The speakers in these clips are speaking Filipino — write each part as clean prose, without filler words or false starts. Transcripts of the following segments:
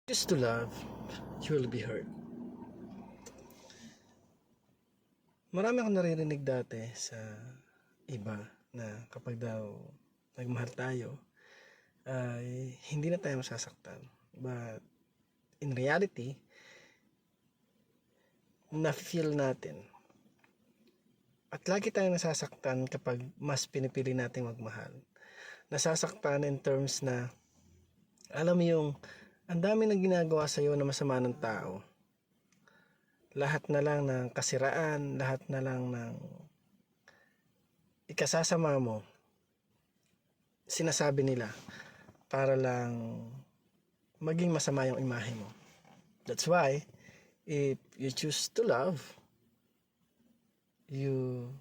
Just to love, you will be hurt. Marami akong naririnig dati sa iba na kapag daw nagmahal tayo, ay hindi na tayo masasaktan. But in reality, na-feel natin. At lagi tayong nasasaktan kapag mas pinipili natin magmahal. Nasasaktan in terms na, alam mo yung, ang dami nang ginagawa sa'yo na masama ng tao. Lahat na lang ng kasiraan, lahat na lang ng ikasasama mo, sinasabi nila para lang maging masama yung imahe mo. That's why, if you choose to love, you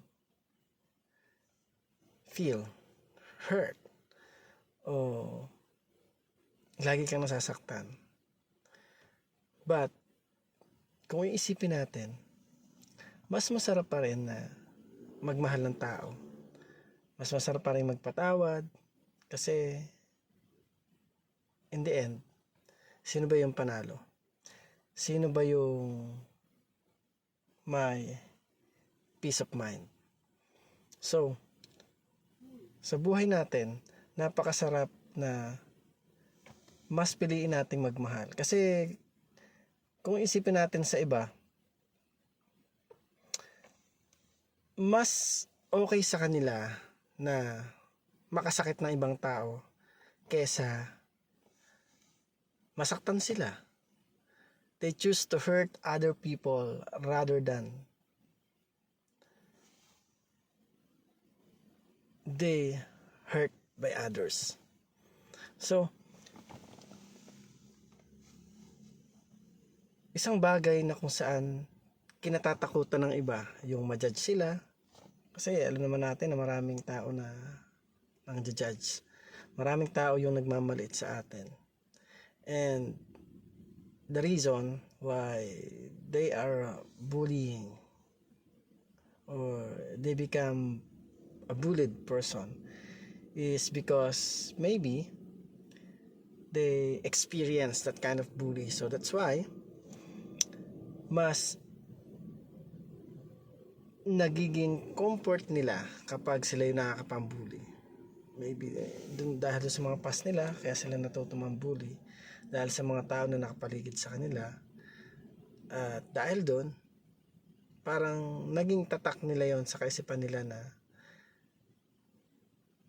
feel hurt o lagi kang nasasaktan. But kung iisipin natin, mas masarap pa rin na magmahal ng tao. Mas masarap pa rin magpatawad kasi in the end, sino ba yung panalo? Sino ba yung may peace of mind? So, sa buhay natin, napakasarap na mas piliin nating magmahal. Kasi kung isipin natin sa iba, mas okay sa kanila na makasakit ng ibang tao kesa masaktan sila. They choose to hurt other people rather than they hurt by others. So, isang bagay na kung saan kinatatakutan ng iba yung ma-judge sila, kasi alam naman natin na maraming tao na nang-judge. Maraming tao yung nagmamaliit sa atin. And the reason why they are bullying or they become a bullied person is because maybe they experience that kind of bully. So that's why mas nagiging comfort nila kapag sila yung nakakapambuli. Maybe dahil sa mga past nila, kaya sila natuto mambuli. Dahil sa mga tao na nakapaligid sa kanila. At dahil doon, parang naging tatak nila yon sa kaisipan nila na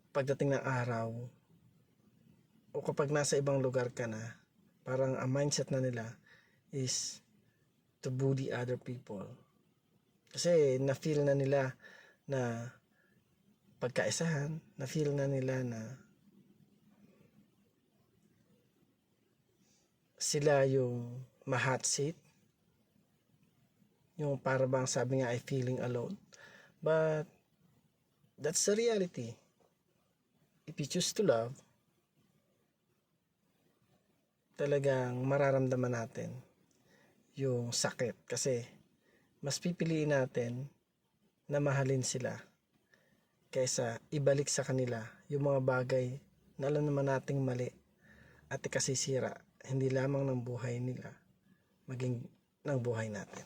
pagdating ng araw o kapag nasa ibang lugar ka na, parang ang mindset na nila is to bully other people. Kasi na-feel na nila na pagkaisahan, na-feel na nila na sila yung ma-hot seat, yung para bang sabi nga ay feeling alone. But that's the reality. If you choose to love, talagang mararamdaman natin yung sakit kasi mas pipiliin natin na mahalin sila kaysa ibalik sa kanila yung mga bagay na alam naman nating mali at ikasisira hindi lamang ng buhay nila maging ng buhay natin.